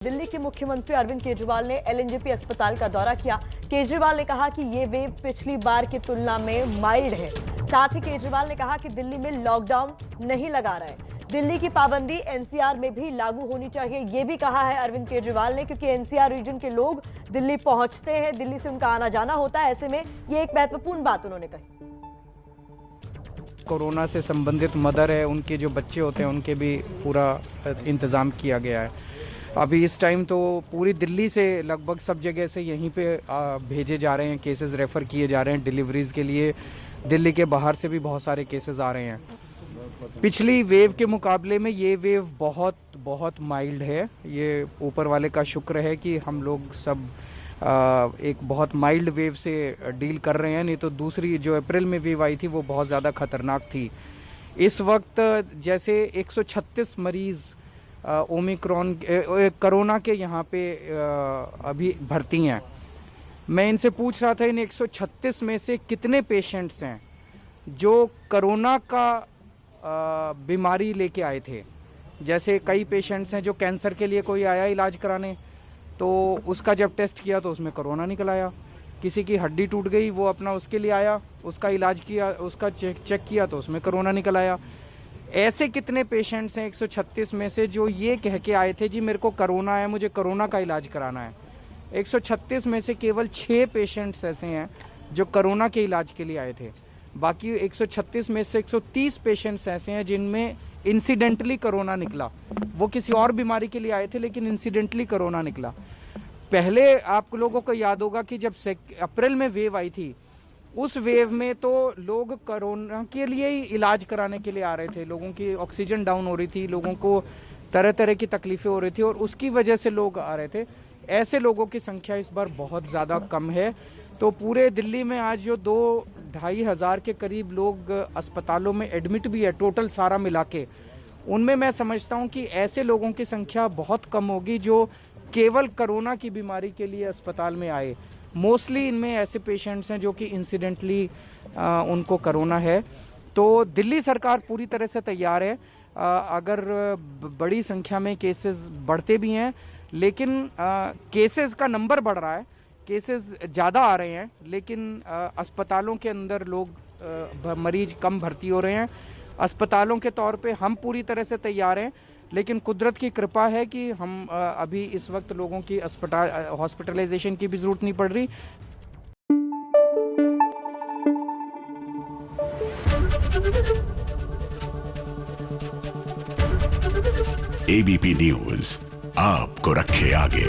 दिल्ली के मुख्यमंत्री अरविंद केजरीवाल ने एलएनजेपी अस्पताल का दौरा किया। केजरीवाल ने कहा कि ये वेव पिछली बार की तुलना में माइल्ड है। साथ ही केजरीवाल ने कहा कि दिल्ली में लॉकडाउन नहीं लगा रहे। दिल्ली की पाबंदी एनसीआर में भी लागू होनी चाहिए, ये भी कहा है अरविंद केजरीवाल ने, क्योंकि एनसीआर रीजन के लोग दिल्ली पहुंचते हैं, दिल्ली से उनका आना जाना होता है। ऐसे में ये एक महत्वपूर्ण बात उन्होंने कही। कोरोना से संबंधित मदर है, उनके जो बच्चे होते हैं उनके भी पूरा इंतज़ाम किया गया है। अभी इस टाइम तो पूरी दिल्ली से लगभग सब जगह से यहीं पे भेजे जा रहे हैं, केसेस रेफ़र किए जा रहे हैं डिलीवरीज़ के लिए। दिल्ली के बाहर से भी बहुत सारे केसेस आ रहे हैं। पिछली वेव के मुकाबले में ये वेव बहुत माइल्ड है। ये ऊपर वाले का शुक्र है कि हम लोग सब एक बहुत माइल्ड वेव से डील कर रहे हैं, नहीं तो दूसरी जो अप्रैल में वेव आई थी वो बहुत ज़्यादा खतरनाक थी। इस वक्त जैसे 136 मरीज़ ओमिक्रॉन कोरोना के यहाँ पे अभी भर्ती हैं। मैं इनसे पूछ रहा था इन 136 में से कितने पेशेंट्स हैं जो कोरोना का बीमारी लेके आए थे। जैसे कई पेशेंट्स हैं जो कैंसर के लिए कोई आया इलाज कराने, तो उसका जब टेस्ट किया तो उसमें कोरोना निकल आया। किसी की हड्डी टूट गई, वो अपना उसके लिए आया, उसका इलाज किया, उसका चेक किया तो उसमें कोरोना निकल आया। ऐसे कितने पेशेंट्स हैं 136 में से जो ये कह के आए थे जी मेरे को कोरोना है, मुझे कोरोना का इलाज कराना है। 136 में से केवल 6 पेशेंट्स ऐसे हैं जो कोरोना के इलाज के लिए आए थे। बाकी 136 में से 130 पेशेंट्स ऐसे हैं जिनमें इंसिडेंटली कोरोना निकला। वो किसी और बीमारी के लिए आए थे लेकिन इंसिडेंटली कोरोना निकला। पहले आप लोगों को याद होगा कि जब अप्रैल में वेव आई थी, उस वेव में तो लोग कोरोना के लिए ही इलाज कराने के लिए आ रहे थे। लोगों की ऑक्सीजन डाउन हो रही थी, लोगों को तरह तरह की तकलीफें हो रही थी और उसकी वजह से लोग आ रहे थे। ऐसे लोगों की संख्या इस बार बहुत ज़्यादा कम है। तो पूरे दिल्ली में आज जो 2-2.5 हज़ार के करीब लोग अस्पतालों में एडमिट भी है, टोटल सारा मिला के, उनमें मैं समझता हूँ कि ऐसे लोगों की संख्या बहुत कम होगी जो केवल कोरोना की बीमारी के लिए अस्पताल में आए। मोस्टली इनमें ऐसे पेशेंट्स हैं जो कि इंसिडेंटली उनको कोरोना है। तो दिल्ली सरकार पूरी तरह से तैयार है। अगर बड़ी संख्या में केसेस बढ़ते भी हैं, लेकिन केसेस का नंबर बढ़ रहा है, केसेस ज़्यादा आ रहे हैं, लेकिन अस्पतालों के अंदर लोग मरीज कम भर्ती हो रहे हैं। अस्पतालों के तौर पे हम पूरी तरह से तैयार हैं, लेकिन कुदरत की कृपा है कि हम अभी इस वक्त लोगों की हॉस्पिटलाइजेशन की भी ज़रूरत नहीं पड़ रही। एबीपी न्यूज़ आपको रखे आगे।